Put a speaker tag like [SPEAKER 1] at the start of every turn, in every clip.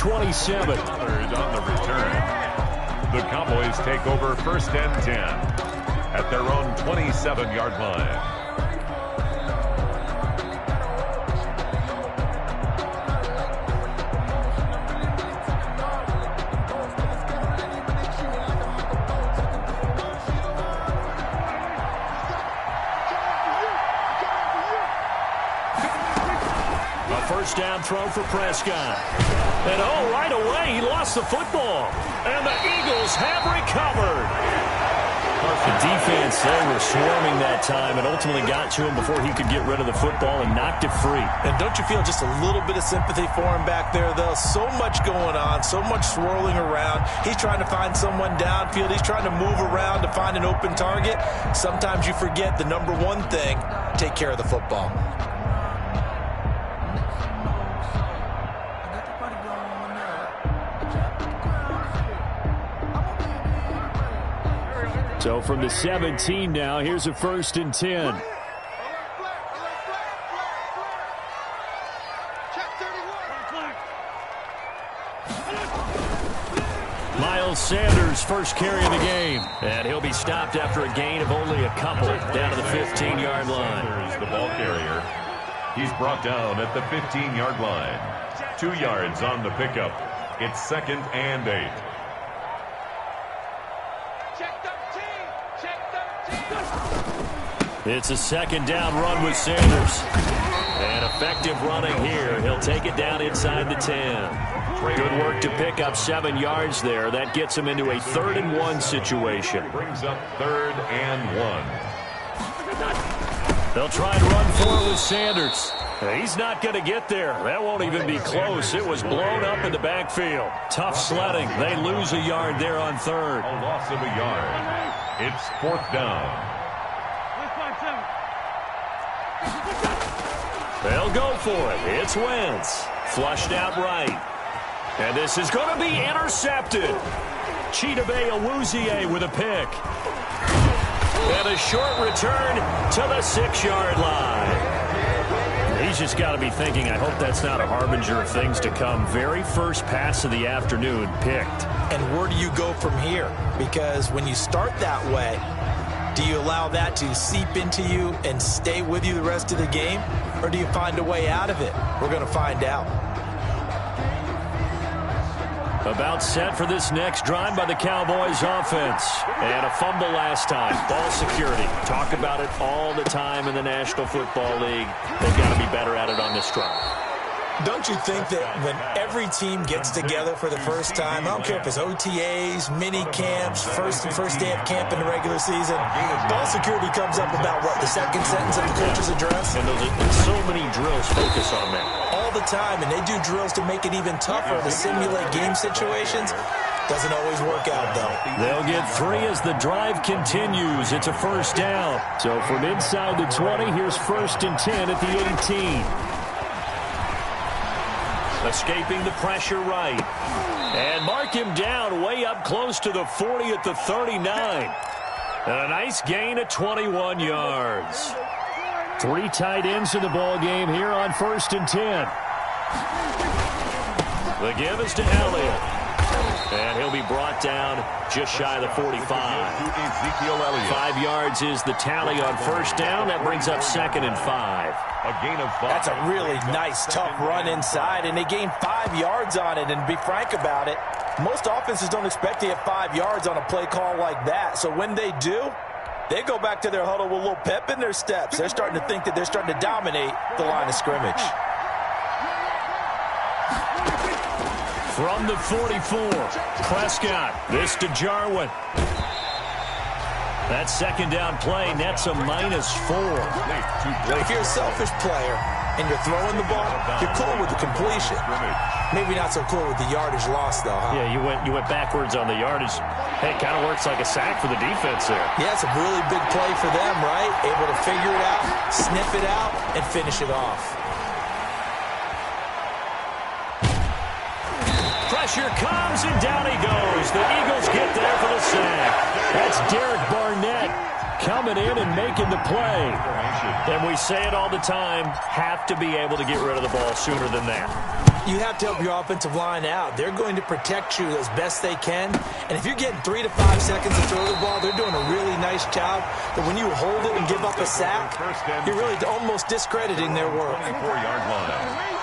[SPEAKER 1] 27.
[SPEAKER 2] Third on the return. The Cowboys take over 1st and 10 at their own 27-yard line.
[SPEAKER 1] First down throw for Prescott. And right away, he lost the football. And the Eagles have recovered. The defense, they were swarming that time and ultimately got to him before he could get rid of the football and knocked it free.
[SPEAKER 3] And don't you feel just a little bit of sympathy for him back there, though? So much going on, so much swirling around. He's trying to find someone downfield. He's trying to move around to find an open target. Sometimes you forget the number one thing, take care of the football.
[SPEAKER 1] So from the 17 now, here's a 1st and 10. Miles Sanders, first carry of the game. And he'll be stopped after a gain of only a couple down to the 15-yard line.
[SPEAKER 2] Sanders, the ball carrier. He's brought down at the 15-yard line. 2 yards on the pickup. It's 2nd and 8.
[SPEAKER 1] It's a 2nd down run with Sanders. And effective running here. He'll take it down inside the 10. Good work to pick up 7 yards there. That gets him into a 3rd and 1 situation.
[SPEAKER 2] Brings up 3rd and 1.
[SPEAKER 1] They'll try and run for it with Sanders. He's not going to get there. That won't even be close. It was blown up in the backfield. Tough sledding. They lose a yard there on 3rd.
[SPEAKER 2] A loss of a yard. It's 4th down.
[SPEAKER 1] They'll go for it. It's Wentz. Flushed out right. And this is going to be intercepted. Chidobe Awuzie with a pick. And a short return to the 6-yard line. He's just got to be thinking, I hope that's not a harbinger of things to come. Very first pass of the afternoon picked.
[SPEAKER 3] And where do you go from here? Because when you start that way, do you allow that to seep into you and stay with you the rest of the game? Or do you find a way out of it? We're going to find out.
[SPEAKER 1] About set for this next drive by the Cowboys offense. And a fumble last time. Ball security. Talk about it all the time in the National Football League. They've got to be better at it on this drive.
[SPEAKER 3] Don't you think that when every team gets together for the first time, I don't care if it's OTAs, mini camps, first day of camp in the regular season, ball security comes up about, what, the second sentence of the coach's address?
[SPEAKER 1] And so many drills focus on that.
[SPEAKER 3] All the time, and they do drills to make it even tougher to simulate game situations. Doesn't always work out, though.
[SPEAKER 1] They'll get 3 as the drive continues. It's a 1st down. So from inside the 20, here's 1st and 10 at the 18. Escaping the pressure right. And mark him down way up close to the 40 at the 39. And a nice gain of 21 yards. 3 tight ends in the ball game here on 1st and 10. The give is to Elliott. And he'll be brought down just shy of the 45. 5 yards is the tally on 1st down. That brings up 2nd and 5.
[SPEAKER 2] A gain of 5.
[SPEAKER 3] That's a really nice, tough run inside, and they gained 5 yards on it. And to be frank about it, most offenses don't expect to get 5 yards on a play call like that. So when they do, they go back to their huddle with a little pep in their steps. They're starting to think that they're starting to dominate the line of scrimmage.
[SPEAKER 1] From the 44, Prescott. This to Jarwin. That 2nd down play nets a -4.
[SPEAKER 3] If you're a selfish player and you're throwing the ball, you're cool with the completion. Maybe not so cool with the yardage loss, though, huh?
[SPEAKER 1] Yeah, you went backwards on the yardage. Hey, it kind of works like a sack for the defense there.
[SPEAKER 3] Yeah, it's a really big play for them, right? Able to figure it out, sniff it out, and finish it off.
[SPEAKER 1] Pressure comes, and down he goes. The Eagles get there for the sack. That's Derek Barnett coming in and making the play. And we say it all the time, have to be able to get rid of the ball sooner than that.
[SPEAKER 3] You have to help your offensive line out. They're going to protect you as best they can. And if you're getting 3 to 5 seconds to throw the ball, they're doing a really nice job. But when you hold it and give up a sack, you're really almost discrediting their work.
[SPEAKER 2] 24-yard line.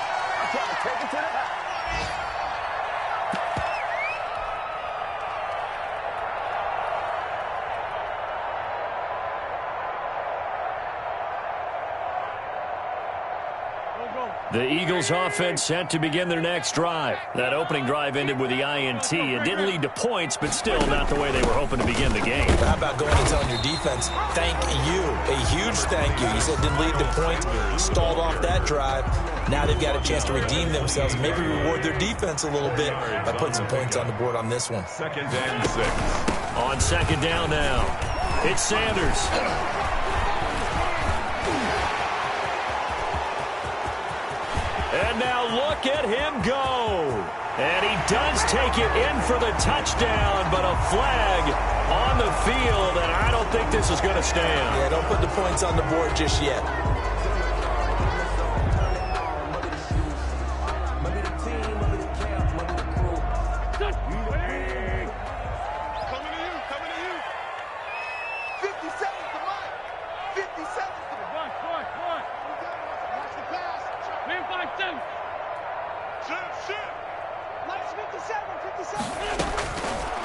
[SPEAKER 1] The Eagles offense set to begin their next drive. That opening drive ended with the INT. It didn't lead to points, but still not the way they were hoping to begin the game.
[SPEAKER 3] How about going and telling your defense, thank you, a huge thank you. You said didn't lead to points, stalled off that drive. Now they've got a chance to redeem themselves, maybe reward their defense a little bit by putting some points on the board on this one.
[SPEAKER 2] 2nd and 6.
[SPEAKER 1] On 2nd down now, it's Sanders. And now look at him go. And he does take it in for the touchdown, but a flag on the field, and I don't think this is going to stand.
[SPEAKER 3] Yeah, don't put the points on the board just yet.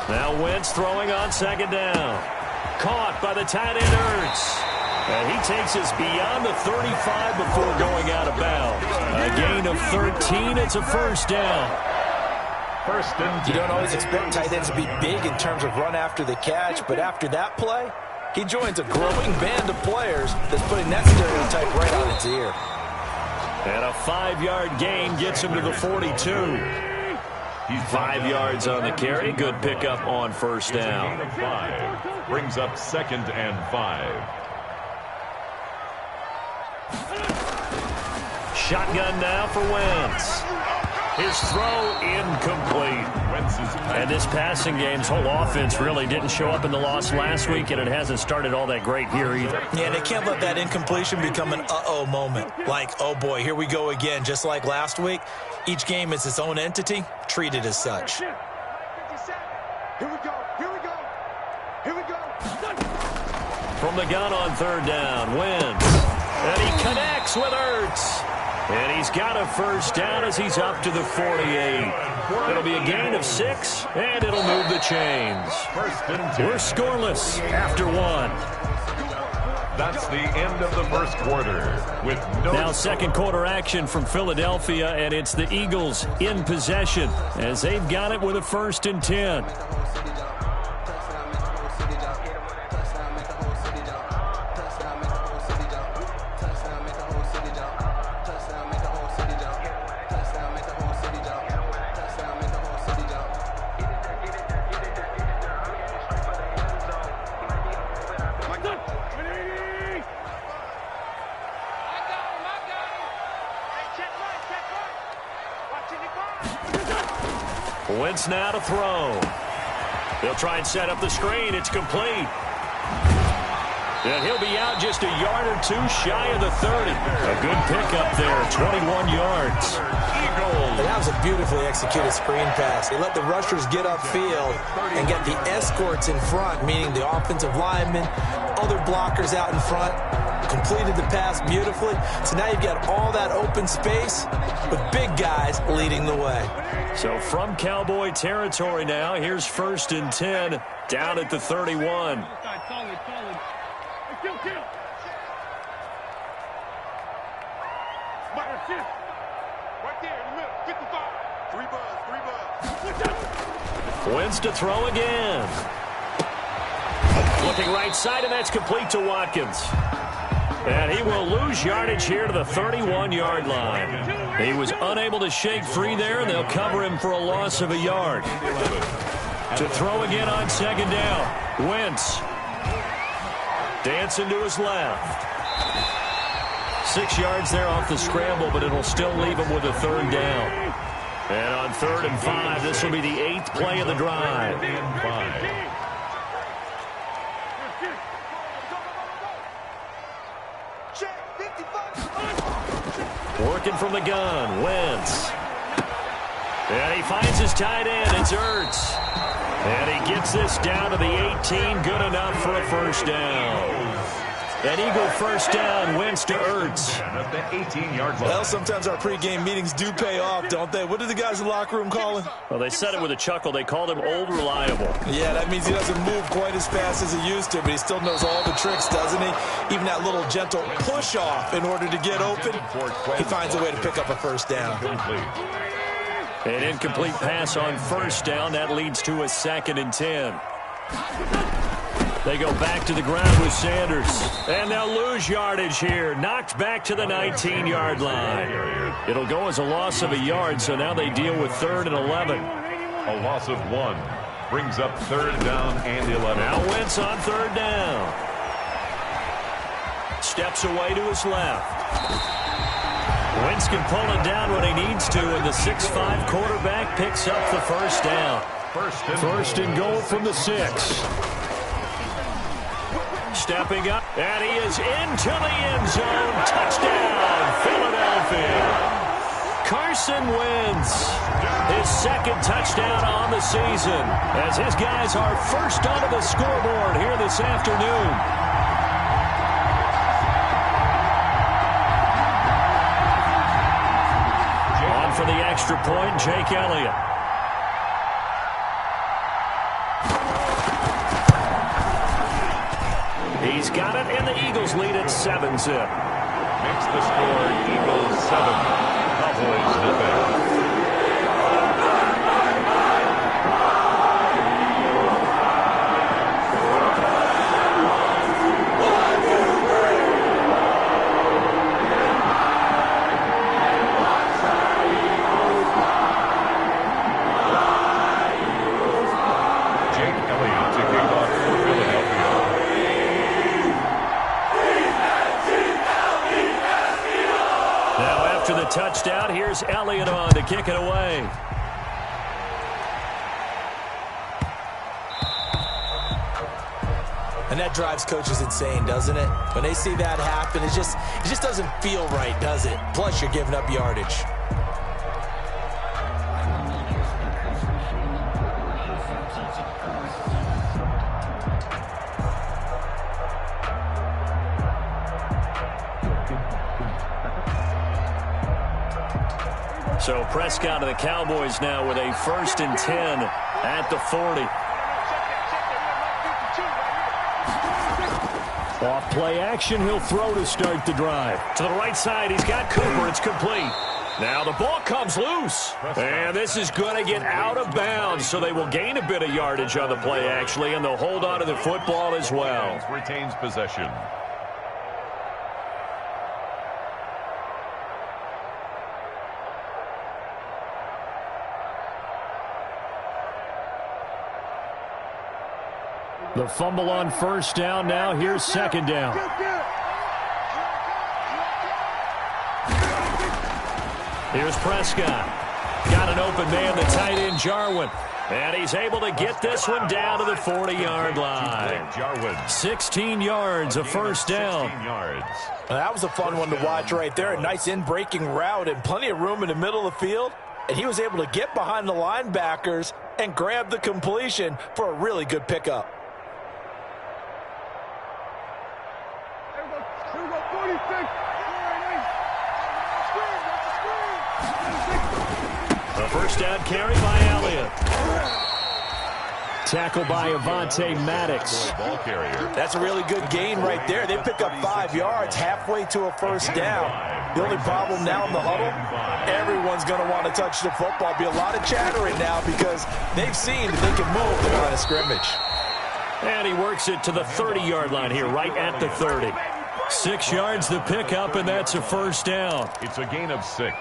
[SPEAKER 1] Now Wentz throwing on 2nd down. Caught by the tight end Ertz. And he takes us beyond the 35 before going out of bounds. A gain of 13. It's a 1st down.
[SPEAKER 2] 1st and 10.
[SPEAKER 3] You don't always expect tight ends to be big in terms of run after the catch, but after that play, he joins a growing band of players that's putting that stereotype right on its ear.
[SPEAKER 1] And a 5-yard gain gets him to the 42. 5 yards on the carry. Good pickup on 1st down.
[SPEAKER 2] 5 brings up 2nd and 5.
[SPEAKER 1] Shotgun now for Wentz. His throw incomplete. And this passing game's whole offense really didn't show up in the loss last week, and it hasn't started all that great here either.
[SPEAKER 3] Yeah, they can't let that incompletion become an uh-oh moment. Like, oh boy, here we go again. Just like last week, each game is its own entity, treated as such.
[SPEAKER 4] Here we go, here we go, here we go.
[SPEAKER 1] From the gun on 3rd down, Wentz. And he connects with Ertz. And he's got a 1st down as he's up to the 48. It'll be a gain of 6, and it'll move the chains.
[SPEAKER 2] 1st and 10.
[SPEAKER 1] We're scoreless after 1.
[SPEAKER 2] That's the end of the 1st quarter. With no
[SPEAKER 1] Now 2nd quarter action from Philadelphia, and it's the Eagles in possession as they've got it with a 1st and 10. Wentz now to throw. They'll try and set up the screen. It's complete. And he'll be out just a yard or 2 shy of the 30. A good pickup there, 21 yards.
[SPEAKER 3] And that was a beautifully executed screen pass. They let the rushers get upfield and get the escorts in front, meaning the offensive linemen, other blockers out in front. Completed the pass beautifully. So now you've got all that open space with big guys leading the way.
[SPEAKER 1] So from Cowboy territory now, here's 1st and 10 down at the 31. Wentz to throw again. Looking right side, and that's complete to Watkins. And he will lose yardage here to the 31-yard line. He was unable to shake free there, and they'll cover him for a loss of a yard. To throw again on 2nd down. Wentz. Dancing to his left. 6 yards there off the scramble, but it'll still leave him with a 3rd down. And on 3rd and 5, this will be the 8th play of the drive. Working from the gun, Wentz. And he finds his tight end. It's Ertz. And he gets this down to the 18. Good enough for a first down. An Eagle first down, Wentz to Ertz.
[SPEAKER 2] At the 18-yard line.
[SPEAKER 3] Well, sometimes our pregame meetings do pay off, don't they? What do the guys in the locker room call him?
[SPEAKER 1] Well, they said it with a chuckle. They called him Old Reliable.
[SPEAKER 3] Yeah, that means he doesn't move quite as fast as he used to, but he still knows all the tricks, doesn't he? Even that little gentle push-off in order to get open, he finds a way to pick up a first down.
[SPEAKER 1] An incomplete pass on first down. That leads to a 2nd and 10. They go back to the ground with Sanders. And they'll lose yardage here. Knocked back to the 19-yard line. It'll go as a loss of a yard, so now they deal with 3rd and 11.
[SPEAKER 2] A loss of 1 brings up 3rd down and 11.
[SPEAKER 1] Now Wentz on 3rd down. Steps away to his left. Wentz can pull it down when he needs to, and the 6'5" quarterback picks up the first down. First and goal from the 6. Stepping up, and he is into the end zone. Touchdown, Philadelphia. Carson Wentz, his 2nd touchdown on the season, as his guys are first onto the scoreboard here this afternoon. On for the extra point, Jake Elliott. He's got it, and the Eagles lead at 7-zip.
[SPEAKER 2] Makes the score Eagles 7, Cowboys nothing.
[SPEAKER 1] Touchdown. Here's Elliott on to kick it away.
[SPEAKER 3] And that drives coaches insane, doesn't it? When they see that happen, it just doesn't feel right, does it? Plus, you're giving up yardage.
[SPEAKER 1] So Prescott of the Cowboys now with a 1st and 10 at the 40. Off play action, he'll throw to start the drive. To the right side, he's got Cooper. It's complete. Now the ball comes loose. And this is going to get out of bounds, so they will gain a bit of yardage on the play, actually, and they'll hold on to the football as well.
[SPEAKER 2] Retains possession.
[SPEAKER 1] The fumble on first down now. Here's 2nd down. Here's Prescott. Got an open man, the tight end, Jarwin. And he's able to get this one down to the 40-yard line. 16 yards, a first down.
[SPEAKER 3] That was a fun one to watch right there. A nice in-breaking route and plenty of room in the middle of the field. And he was able to get behind the linebackers and grab the completion for a really good pickup.
[SPEAKER 1] A first down carry by Elliott. Tackle by Avonte Maddox.
[SPEAKER 2] Ball carrier.
[SPEAKER 3] That's a really good gain right there. They pick up 5 yards halfway to a first down. The only problem now in the huddle, everyone's going to want to touch the football. Be a lot of chattering now because they've seen that they can move the line of scrimmage.
[SPEAKER 1] And he works it to the 30-yard line here, right at the 30. 6 yards the pickup, and that's a first down.
[SPEAKER 2] It's a gain of 6.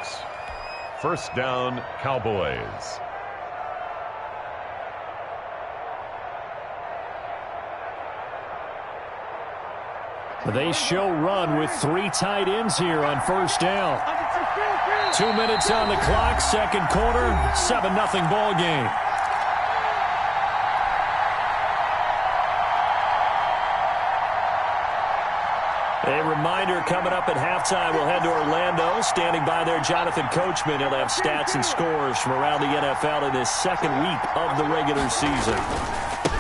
[SPEAKER 2] First down, Cowboys.
[SPEAKER 1] They show run with 3 tight ends here on first down. 2 minutes on the clock, second quarter, 7-0 ball game. A reminder coming up at halftime, we'll head to Orlando. Standing by there, Jonathan Coachman. He'll have stats and scores from around the NFL in this second week of the regular season.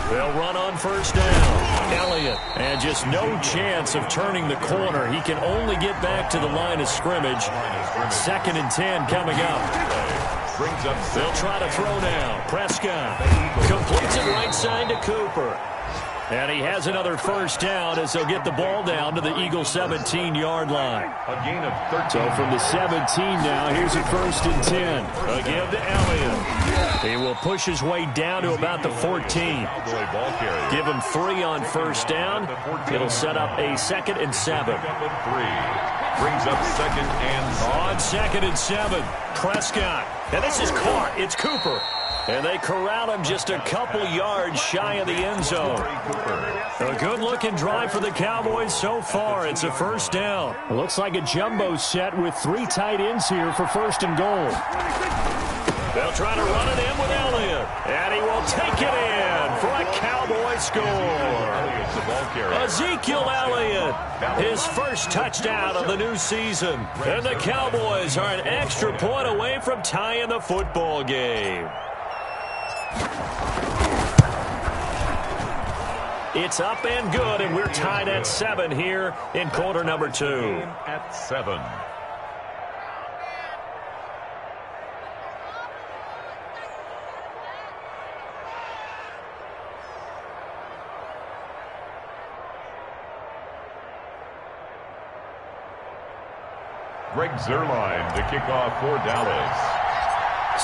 [SPEAKER 1] They'll run on first down. Elliott, and just no chance of turning the corner. He can only get back to the line of scrimmage. 2nd and 10 coming up. They'll try to throw now. Prescott completes it right side to Cooper. And he has another first down as they'll get the ball down to the Eagles' 17-yard line.
[SPEAKER 2] A gain of 13.
[SPEAKER 1] So from the 17 now, here's a 1st and 10. Again to Elliott. He will push his way down to about the 14. Give him 3 on first down. It'll set up a 2nd and 7.
[SPEAKER 2] Brings up 2nd and 7.
[SPEAKER 1] On 2nd and 7, Prescott. And this is caught. It's Cooper. And they corral him just a couple yards shy of the end zone. A good-looking drive for the Cowboys so far. It's a first down. It looks like a jumbo set with 3 tight ends here for 1st and goal. They'll try to run it in with Elliott. And he will take it in for a Cowboy score. Ezekiel Elliott, his first touchdown of the new season. And the Cowboys are an extra point away from tying the football game. It's up and good, and we're tied at 7 here in quarter number 2.
[SPEAKER 2] At 7. Greg Zuerlein to kick off for Dallas.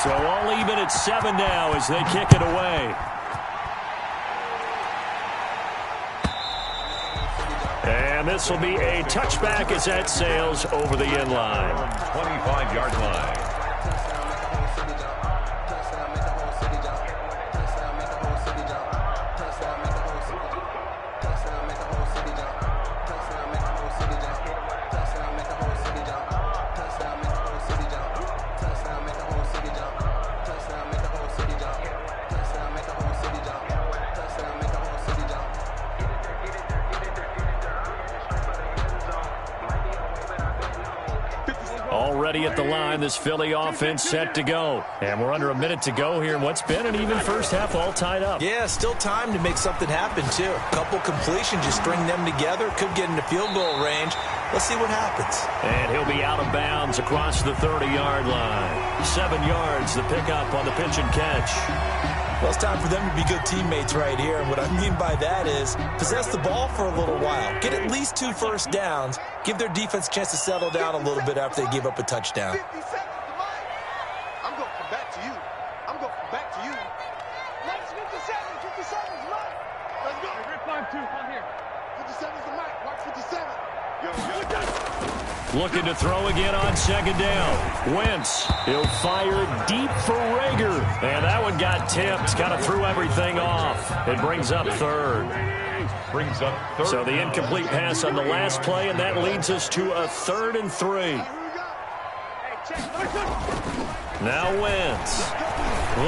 [SPEAKER 1] So all even at 7 now as they kick it away. And this will be a touchback as that sails over the end line.
[SPEAKER 2] 25-yard line.
[SPEAKER 1] Already at the line, this Philly offense set to go. And we're under a minute to go here in what's been an even first half, all tied up.
[SPEAKER 3] Yeah, still time to make something happen, too. A couple completions, just string them together. Could get into field goal range. Let's see what happens.
[SPEAKER 1] And he'll be out of bounds across the 30-yard line. 7 yards, the pickup on the pitch and catch.
[SPEAKER 3] Well, it's time for them to be good teammates right here. And what I mean by that is possess the ball for a little while. Get at least 2 first downs. Give their defense a chance to settle down a little bit after they give up a touchdown.
[SPEAKER 4] 50 seconds to Mike. I'm going to come back to you. I'm going to come back to you. Next 57. 57 is Mike. Let's go. Rip 5-2. Come here. 57 is the Mike. Mark 57. Yo.
[SPEAKER 1] Looking to throw again on 2nd down. Wentz, he'll fire deep for Rager. And that one got tipped. Kind of threw everything off. It brings up 3rd. So the incomplete pass on the last play, and that leads us to a 3rd and 3. Now Wentz.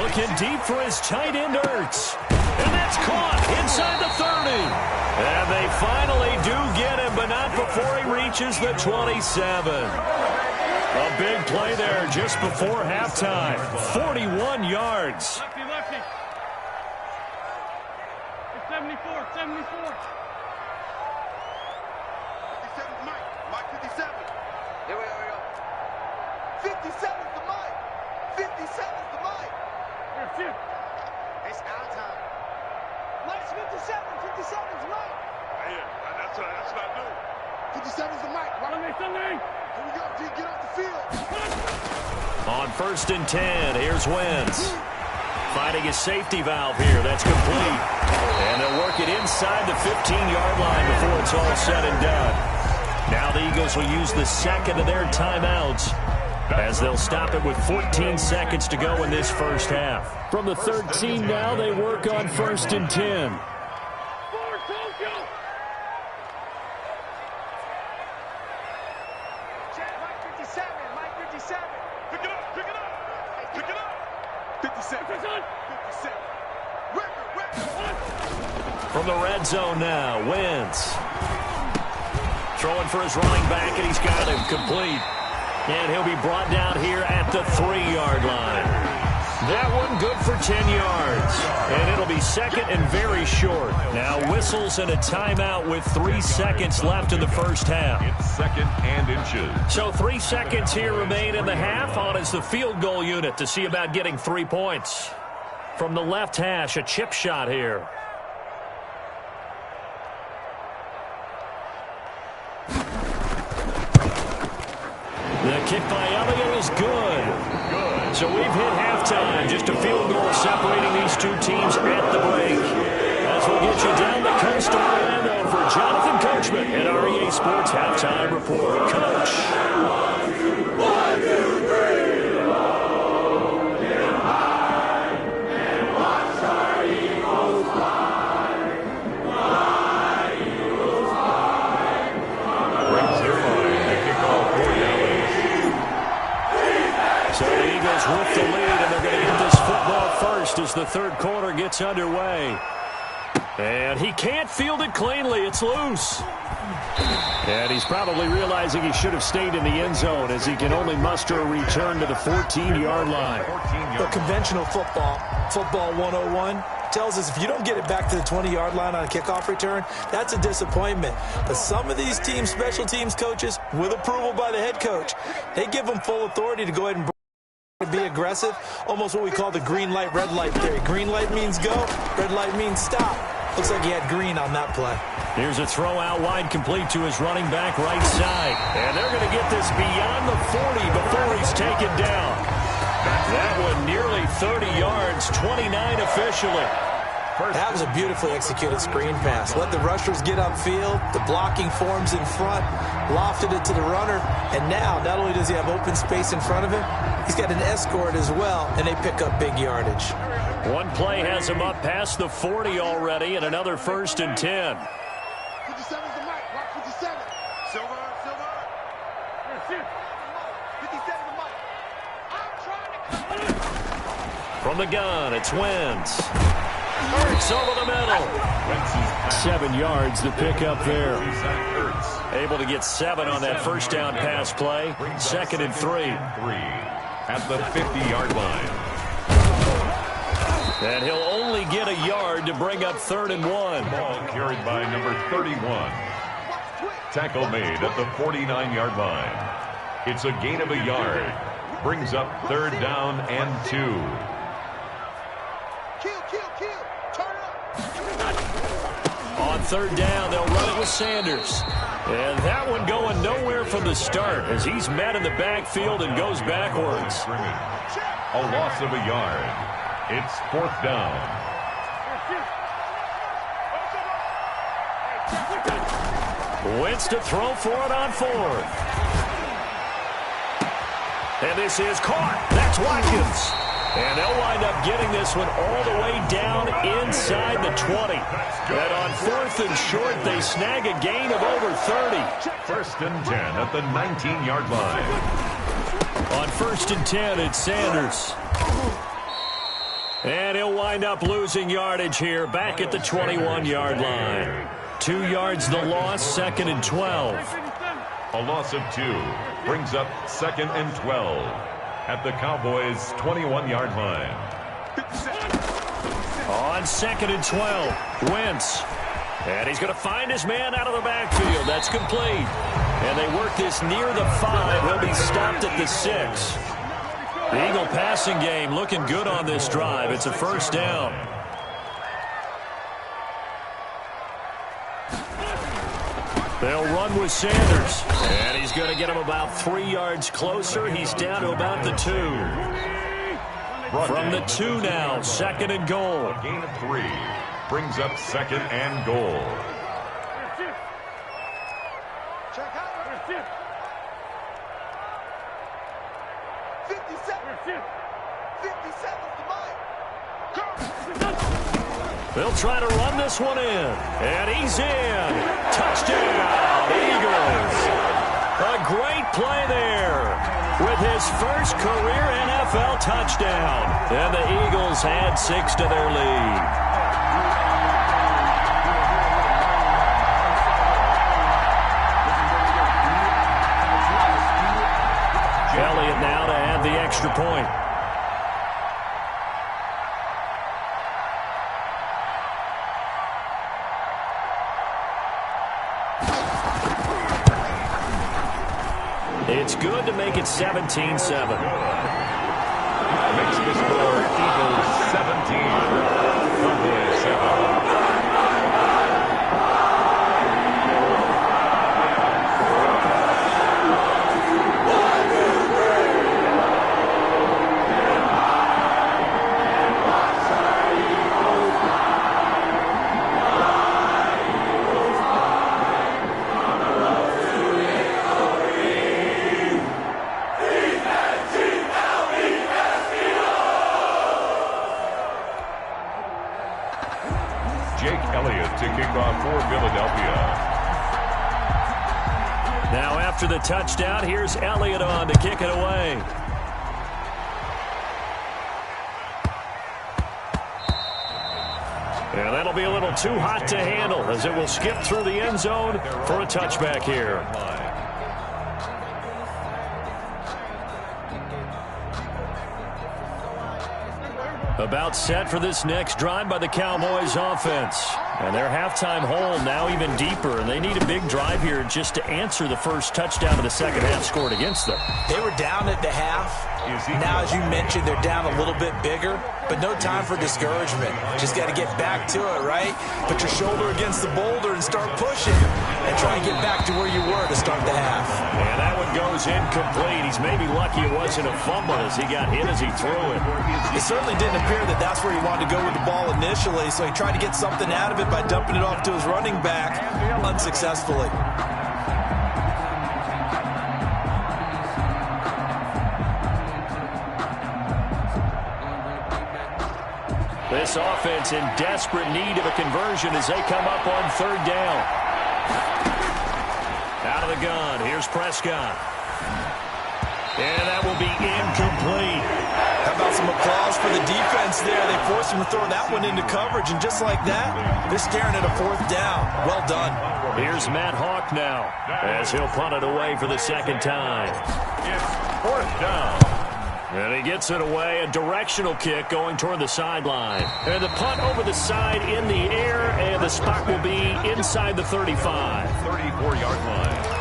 [SPEAKER 1] Looking deep for his tight end, Ertz. And that's caught inside the 30. And they finally do get him, but not before he reaches the 27. A big play there just before halftime. 41 yards.
[SPEAKER 5] Lefty. It's 74.
[SPEAKER 4] 57 is Mike. Mike 57. Here we go. 57 is the Mike. 57 is the Mike. It's our time. Mike's 57. 57 is Mike. Yeah, that's what I do. 57 is the Mike. Here we go. G, get off the field.
[SPEAKER 1] On 1st and 10, here's Wentz. Finding his safety valve here. That's complete. And they'll work it inside the 15-yard line before it's all said and done. Now the Eagles will use the 2nd of their timeouts as they'll stop it with 14 seconds to go in this first half. From the 13 now, they work on 1st and 10. From the red zone now, Wentz. Throwing for his running back, and he's got him complete. And he'll be brought down here at the 3-yard line. That one good for 10 yards. And it'll be second and very short. Now whistles and a timeout with 3 seconds left in the first half.
[SPEAKER 2] It's second and inches.
[SPEAKER 1] So 3 seconds here remain in the half. On is the field goal unit to see about getting 3 points. From the left hash, a chip shot here. The kick by Elliott is good. So we've hit halftime. Just a field goal separating these two teams at the break. As we'll get you down the coast of Orlando for Jonathan Coachman at our EA Sports Halftime Report. Coach.
[SPEAKER 4] 1, 2, 3, low and high, and watch our Eagles fly. Fly, Eagles fly.
[SPEAKER 2] Brings their line to kick off for Dallas.
[SPEAKER 1] So the Eagles with the lead, and they're going to get this football first as the third quarter gets underway. And he can't field it cleanly. It's loose. And he's probably realizing he should have stayed in the end zone as he can only muster a return to the 14-yard line.
[SPEAKER 3] But conventional football 101, tells us if you don't get it back to the 20-yard line on a kickoff return, that's a disappointment. But some of these teams, special teams coaches, with approval by the head coach, they give them full authority to go ahead and be aggressive, almost what we call the green light, red light theory. Green light means go, red light means stop. Looks like he had green on that play.
[SPEAKER 1] Here's a throw out wide, complete to his running back right side. And they're going to get this beyond the 40 before he's taken down. That one nearly 30 yards, 29 officially.
[SPEAKER 3] That was a beautifully executed screen pass. Let the rushers get upfield. The blocking forms in front. Lofted it to the runner. And now, not only does he have open space in front of him, he's got an escort as well, and they pick up big yardage.
[SPEAKER 1] One play has him up past the 40 already, and another 1st and 10.
[SPEAKER 4] 57's the mic. Watch 57. Silver. 57's the mic. I'm trying to come.
[SPEAKER 1] From the gun, it's Wentz. Hurts over the middle. 7 yards to pick up there. Able to get 7 on that first down pass play. 2nd and 3.
[SPEAKER 2] At the 50-yard line.
[SPEAKER 1] And he'll only get a yard to bring up 3rd and 1.
[SPEAKER 2] Ball carried by number 31. Tackle made at the 49-yard line. It's a gain of a yard. Brings up 3rd down and 2.
[SPEAKER 4] Kill. Turn up.
[SPEAKER 1] On 3rd down, they'll run it with Sanders. And that one going nowhere from the start as he's met in the backfield and goes backwards.
[SPEAKER 2] A loss of a yard. It's 4th down.
[SPEAKER 1] Wentz to throw for it on 4th. And this is caught. That's Watkins. And they'll wind up getting this one all the way down inside the 20. And on 4th and short, they snag a gain of over 30.
[SPEAKER 2] 1st and 10 at the 19-yard line.
[SPEAKER 1] On 1st and 10, it's Sanders. And he'll wind up losing yardage here back at the 21-yard line. 2 yards the loss, 2nd and 12.
[SPEAKER 2] A loss of 2 brings up 2nd and 12 at the Cowboys' 21-yard line.
[SPEAKER 1] On 2nd and 12, Wentz. And he's going to find his man out of the backfield. That's complete. And they work this near the 5. He'll be stopped at the 6. The Eagle passing game looking good on this drive. It's a 1st down. They'll run with Sanders. And he's going to get him about 3 yards closer. He's down to about the 2. From the 2 now, 2nd and goal.
[SPEAKER 2] A gain of 3 brings up 2nd and goal.
[SPEAKER 4] Check out. 57's the mic.
[SPEAKER 1] They'll try to run this one in. And he's in. Touchdown, Eagles. A great play there with his first career NFL touchdown. And the Eagles add 6 to their lead. have the extra point. It's good to make it 17-7.
[SPEAKER 2] Makes the score Eagles 17, Cowboys 7. To kick off for Philadelphia.
[SPEAKER 1] Now after the touchdown, here's Elliott on to kick it away. And that'll be a little too hot to handle as it will skip through the end zone for a touchback here. About set for this next drive by the Cowboys offense. And their halftime hole now even deeper, and they need a big drive here just to answer the first touchdown of the second half scored against them.
[SPEAKER 3] They were down at the half. Now, as you mentioned, they're down a little bit bigger, but no time for discouragement. Just got to get back to it, right? Put your shoulder against the boulder and start pushing, and try and get back to where you were to start the half.
[SPEAKER 1] And that one goes incomplete. He's maybe lucky it wasn't a fumble as he got hit as he threw it.
[SPEAKER 3] It certainly didn't appear that that's where he wanted to go with the ball initially, so he tried to get something out of it by dumping it off to his running back unsuccessfully.
[SPEAKER 1] This offense in desperate need of a conversion as they come up on third down. Out of the gun, here's Prescott. And that will be incomplete.
[SPEAKER 3] How about some applause for the defense there? They forced him to throw that one into coverage, and just like that, they're staring at a fourth down. Well done.
[SPEAKER 1] Here's Matt Hawk now as he'll punt it away for the second time.
[SPEAKER 2] It's fourth down.
[SPEAKER 1] And he gets it away, a directional kick going toward the sideline. And the punt over the side in the air, and the spot will be inside the 35.
[SPEAKER 2] 34-yard line.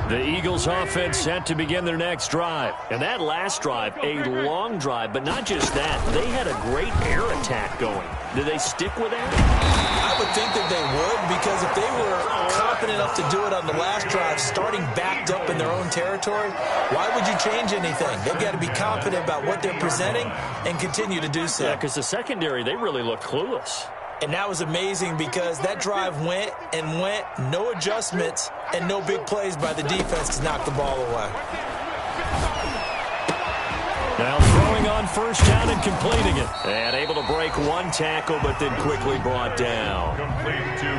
[SPEAKER 1] The Eagles offense set to begin their next drive. And that last drive, a long drive, but not just that. They had a great air attack going. Do they stick with that?
[SPEAKER 3] I would think that they would, because if they were confident enough to do it on the last drive, starting backed up in their own territory, why would you change anything? They've got to be confident about what they're presenting and continue to do so.
[SPEAKER 1] Yeah, because the secondary, they really looked clueless.
[SPEAKER 3] And that was amazing because that drive went and went, no adjustments, and no big plays by the defense to knock the ball away.
[SPEAKER 1] Now throwing on first down and completing it. And able to break one tackle, but then quickly brought down.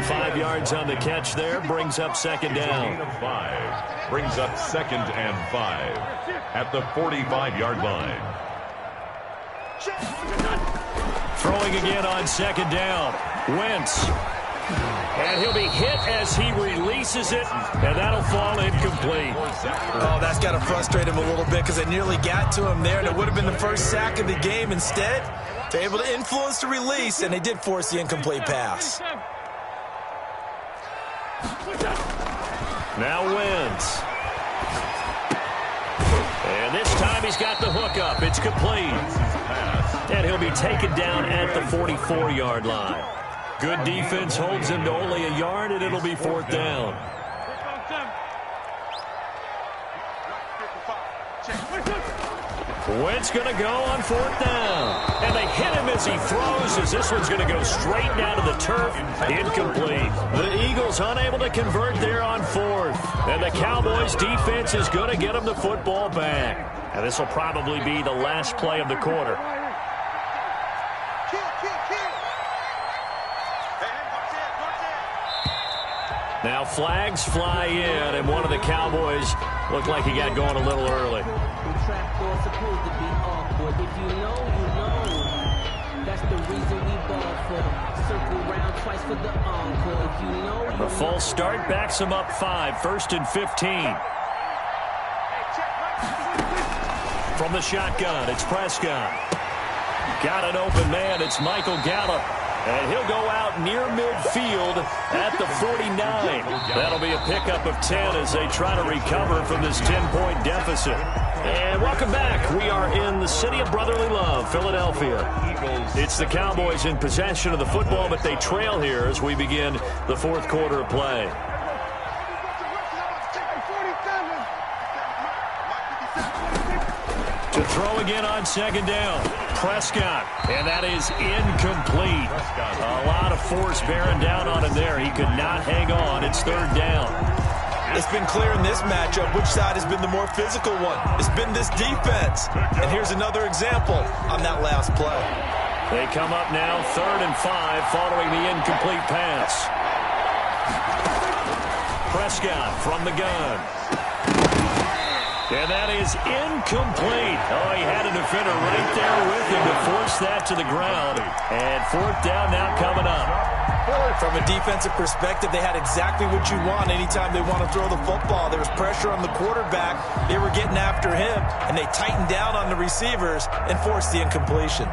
[SPEAKER 1] 5 yards on the catch there, brings up second down.
[SPEAKER 2] 5 brings up 2nd and 5 at the 45-yard line.
[SPEAKER 1] Throwing again on second down. Wentz. And he'll be hit as he releases it, and that'll fall incomplete.
[SPEAKER 3] Oh, that's got to frustrate him a little bit because they nearly got to him there, and it would have been the first sack of the game. Instead, they're able to influence the release, and they did force the incomplete pass.
[SPEAKER 1] Now Wentz. And this time he's got the hook up. It's complete. And he'll be taken down at the 44-yard line. Good defense holds him to only a yard, and it'll be fourth down. Wentz going to go on 4th down. And they hit him as he throws, as this one's going to go straight down to the turf. Incomplete. The Eagles unable to convert there on 4th. And the Cowboys defense is going to get them the football back. And this will probably be the last play of the quarter. Now flags fly in, and one of the Cowboys looked like he got going a little early. A false start backs him up 5, 1st and 15. From the shotgun, it's Prescott. Got an open man, it's Michael Gallup. And he'll go out near midfield at the 49. That'll be a pickup of 10 as they try to recover from this 10-point deficit. And welcome back. We are in the city of brotherly love, Philadelphia. It's the Cowboys in possession of the football, but they trail here as we begin the 4th quarter of play. To throw again on 2nd down. Prescott, and that is incomplete. A lot of force bearing down on him there. He could not hang on. It's 3rd down.
[SPEAKER 3] It's been clear in this matchup which side has been the more physical one. It's been this defense. And here's another example on that last play.
[SPEAKER 1] They come up now 3rd and 5 following the incomplete pass. Prescott from the gun. And that is incomplete. Oh, he had a defender right there with him to force that to the ground. And 4th down now coming up.
[SPEAKER 3] From a defensive perspective, they had exactly what you want anytime they want to throw the football. There was pressure on the quarterback. They were getting after him, and they tightened down on the receivers and forced the incompletion.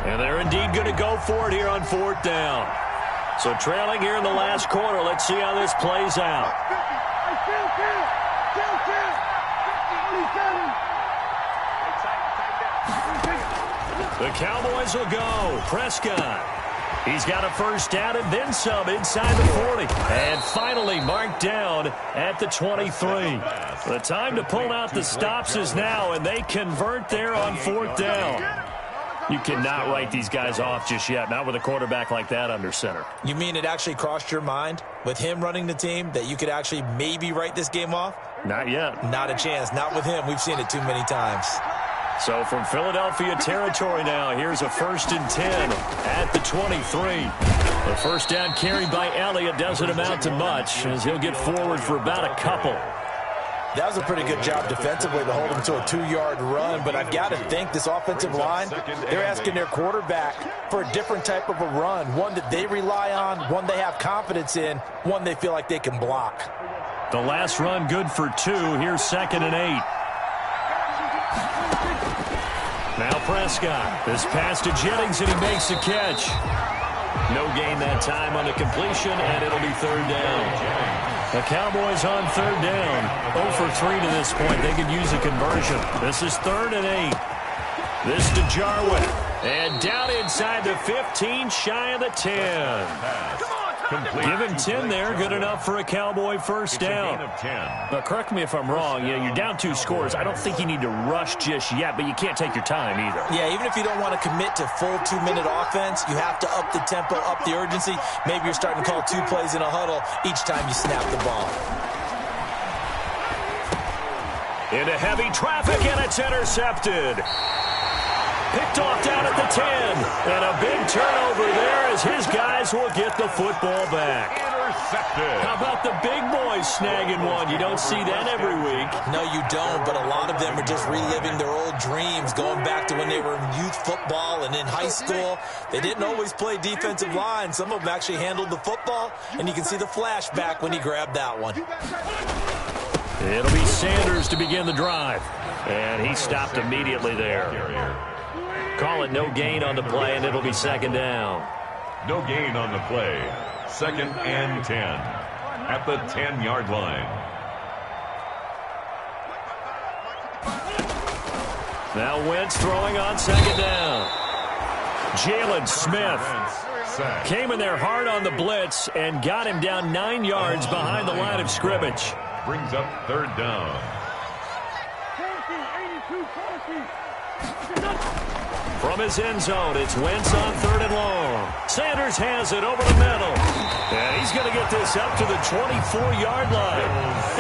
[SPEAKER 1] And they're indeed going to go for it here on 4th down. So trailing here in the last quarter. Let's see how this plays out. The Cowboys will go. Prescott. He's got a 1st down and then some inside the 40. And finally marked down at the 23. The time to pull out the stops is now, and they convert there on 4th down. You cannot write these guys off just yet, not with a quarterback like that under center.
[SPEAKER 3] You mean it actually crossed your mind with him running the team that you could actually maybe write this game off?
[SPEAKER 1] Not yet.
[SPEAKER 3] Not a chance. Not with him. We've seen it too many times.
[SPEAKER 1] So from Philadelphia territory now, here's a 1st and 10 at the 23. The 1st down carried by Elliott doesn't amount to much as he'll get forward for about a couple.
[SPEAKER 3] That was a pretty good job defensively to hold him to a 2-yard run, but I've got to think this offensive line, they're asking their quarterback for a different type of a run, one that they rely on, one they have confidence in, one they feel like they can block.
[SPEAKER 1] The last run good for 2. Here's 2nd and 8. Now Prescott. This pass to Jennings, and he makes the catch. No gain that time on the completion, and it'll be 3rd down. The Cowboys on 3rd down. 0 for 3 to this point. They could use a conversion. This is 3rd and 8. This to Jarwin. And down inside the 15, shy of the 10. Give him 10 there. Good enough for a Cowboy 1st down. Now, correct me if I'm wrong. You know, you're down 2 scores. I don't think you need to rush just yet, but you can't take your time either.
[SPEAKER 3] Yeah, even if you don't want to commit to full 2-minute offense, you have to up the tempo, up the urgency. Maybe you're starting to call 2 plays in a huddle each time you snap the ball.
[SPEAKER 1] Into heavy traffic, and it's intercepted. Picked off down at the 10. And a big turnover there as his guys will get the football back. Intercepted. How about the big boys snagging one? You don't see that every week.
[SPEAKER 3] No, you don't, but a lot of them are just reliving their old dreams, going back to when they were in youth football and in high school. They didn't always play defensive line. Some of them actually handled the football, and you can see the flashback when he grabbed that one.
[SPEAKER 1] It'll be Sanders to begin the drive. And he stopped immediately there. Call it no gain on the play, and it'll be 2nd down.
[SPEAKER 2] No gain on the play. 2nd and 10 at the 10-yard line.
[SPEAKER 1] Now Wentz throwing on 2nd down. Jalen Smith came in there hard on the blitz and got him down 9 yards behind the line of scrimmage.
[SPEAKER 2] Brings up 3rd down.
[SPEAKER 1] From his end zone, it's Wentz on 3rd and long. Sanders has it over the middle. And he's going to get this up to the 24-yard line.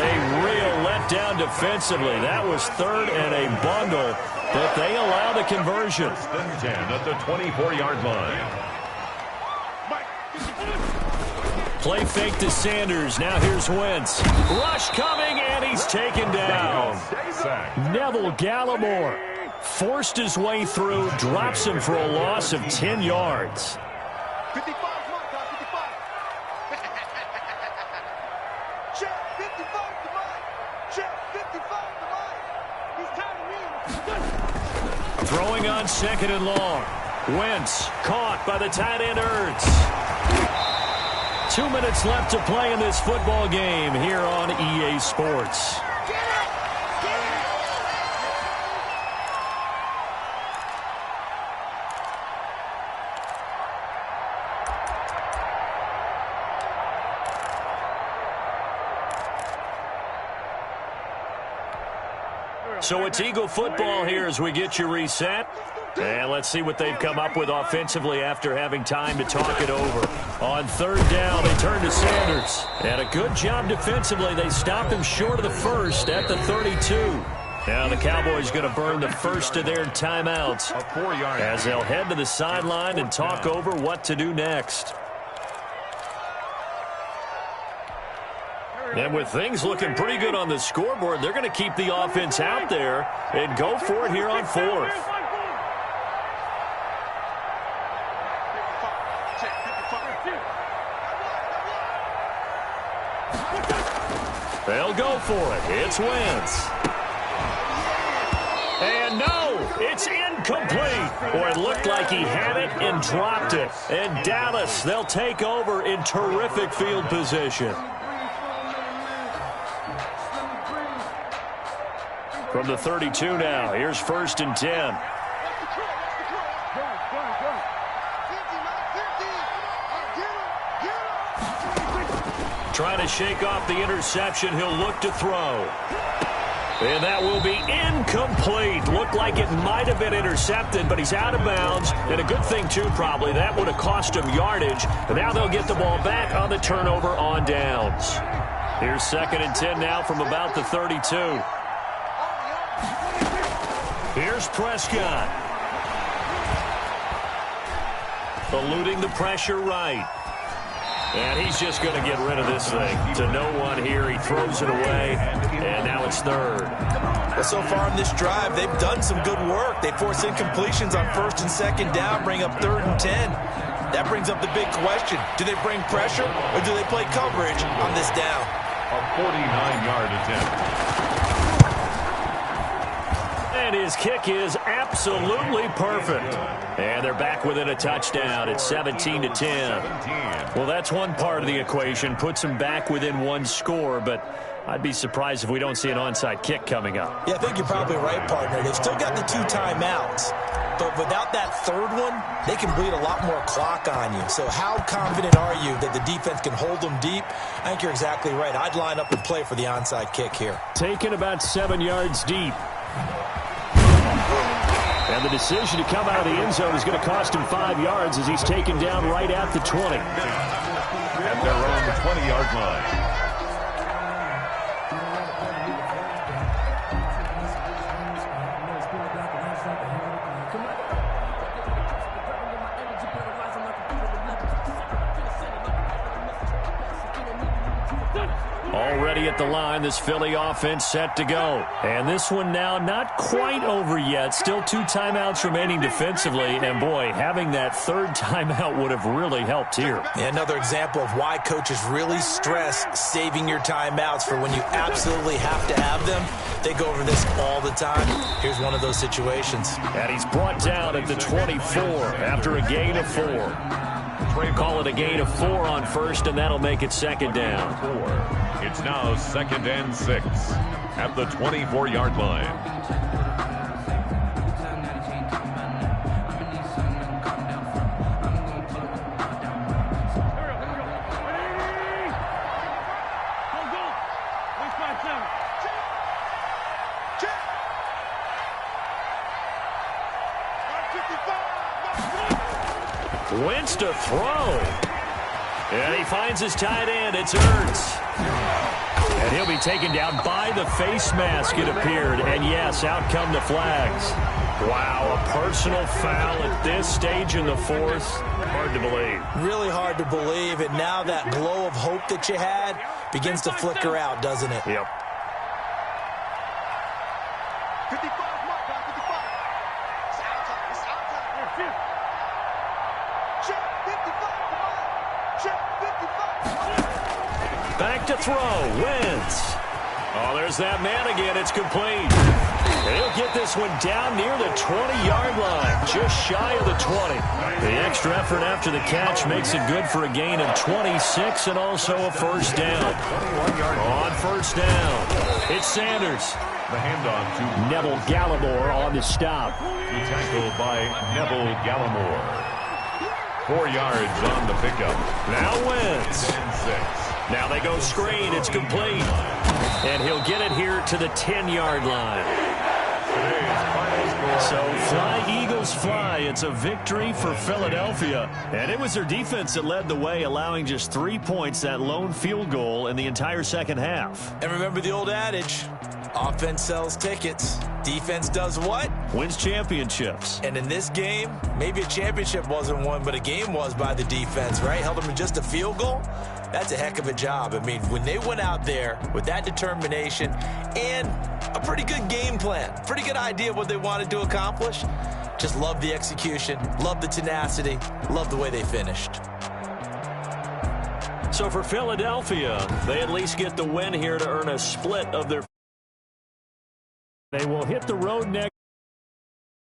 [SPEAKER 1] A real letdown defensively. That was 3rd and a bundle, but they allow the conversion.
[SPEAKER 2] 10 at the 24-yard line.
[SPEAKER 1] Play fake to Sanders. Now here's Wentz. Rush coming, and he's taken down. Neville Gallimore forced his way through, drops him for a loss of 10 yards.
[SPEAKER 4] 55, come on, guys, 55. Check, 55 to mine. Check, 55 to mine. He's tired of me.
[SPEAKER 1] Throwing on 2nd and long. Wentz caught by the tight end Ertz. 2 minutes left to play in this football game here on EA Sports. So it's Eagle football here as we get you reset. And let's see what they've come up with offensively after having time to talk it over. On 3rd down, they turn to Sanders. And a good job defensively. They stopped him short of the first at the 32. Now the Cowboys going to burn the first of their timeouts as they'll head to the sideline and talk over what to do next. And with things looking pretty good on the scoreboard, they're going to keep the offense out there and go for it here on 4th. They'll go for it. It's Wentz. And no, it's incomplete. Boy, it looked like he had it and dropped it. And Dallas, they'll take over in terrific field position. From the 32 now, here's 1st and 10. Trying to shake off the interception. He'll look to throw. And that will be incomplete. Looked like it might have been intercepted, but he's out of bounds. And a good thing, too, probably. That would have cost him yardage. And now they'll get the ball back on the turnover on downs. Here's 2nd and 10 now from about the 32. Here's Prescott. Eluding the pressure right. And he's just going to get rid of this thing. To no one here. He throws it away. And now it's 3rd.
[SPEAKER 3] Well, so far in this drive, they've done some good work. They force incompletions on 1st and 2nd down, bring up 3rd and 10. That brings up the big question. Do they bring pressure or do they play coverage on this down?
[SPEAKER 2] A 49-yard attempt.
[SPEAKER 1] And his kick is absolutely perfect. And they're back within a touchdown. It's 17-10. Well, that's one part of the equation. Puts them back within one score, but I'd be surprised if we don't see an onside kick coming up.
[SPEAKER 3] Yeah, I think you're probably right, partner. They've still got the 2 timeouts. But without that 3rd one, they can bleed a lot more clock on you. So how confident are you that the defense can hold them deep? I think you're exactly right. I'd line up and play for the onside kick here.
[SPEAKER 1] Taken about 7 yards deep. And the decision to come out of the end zone is going to cost him 5 yards as he's taken down right at the 20.
[SPEAKER 2] At their own 20-yard line.
[SPEAKER 1] Already at the line, this Philly offense set to go. And this one now not quite over yet. Still 2 timeouts remaining defensively. And, boy, having that 3rd timeout would have really helped here.
[SPEAKER 3] Another example of why coaches really stress saving your timeouts for when you absolutely have to have them. They go over this all the time. Here's one of those situations.
[SPEAKER 1] And he's brought down at the 24 after a gain of 4. Call it a gain of 4 on 1st, and that'll make it 2nd down.
[SPEAKER 2] It's now 2nd and 6 at the 24-yard line.
[SPEAKER 1] Wentz to throw. And he finds his tight end. It's Ertz. And he'll be taken down by the face mask, it appeared. And, yes, out come the flags. Wow, a personal foul at this stage in the fourth. Hard to believe.
[SPEAKER 3] Really hard to believe. And now that glow of hope that you had begins to flicker out, doesn't it?
[SPEAKER 1] Yep.
[SPEAKER 4] 55, mark, 55. It's out time. It's out time. Check 55, come on. Check 55.
[SPEAKER 1] Back to throw. Wentz. Oh, there's that man again. It's complete. He'll get this one down near the 20-yard line, just shy of the 20. The extra effort after the catch makes it good for a gain of 26 and also a first down. On first down, it's Sanders.
[SPEAKER 2] The handoff to
[SPEAKER 1] Neville Gallimore on the stop.
[SPEAKER 2] The tackle by Neville Gallimore. 4 yards on the pickup.
[SPEAKER 1] Now Wentz.
[SPEAKER 2] 10-6.
[SPEAKER 1] Now they go screen. It's complete. And he'll get it here to the 10-yard line. So fly, Eagles, fly. It's a victory for Philadelphia. And it was their defense that led the way, allowing just 3 points, that lone field goal in the entire second half.
[SPEAKER 3] And remember the old adage, offense sells tickets. Defense does what?
[SPEAKER 1] Wins championships.
[SPEAKER 3] And in this game, maybe a championship wasn't won, but a game was by the defense, right? Held them to just a field goal. That's a heck of a job. I mean, when they went out there with that determination and a pretty good game plan, pretty good idea of what they wanted to accomplish, just love the execution, love the tenacity, love the way they finished.
[SPEAKER 1] So for Philadelphia, they at least get the win here to earn a split of their... They will hit the road next.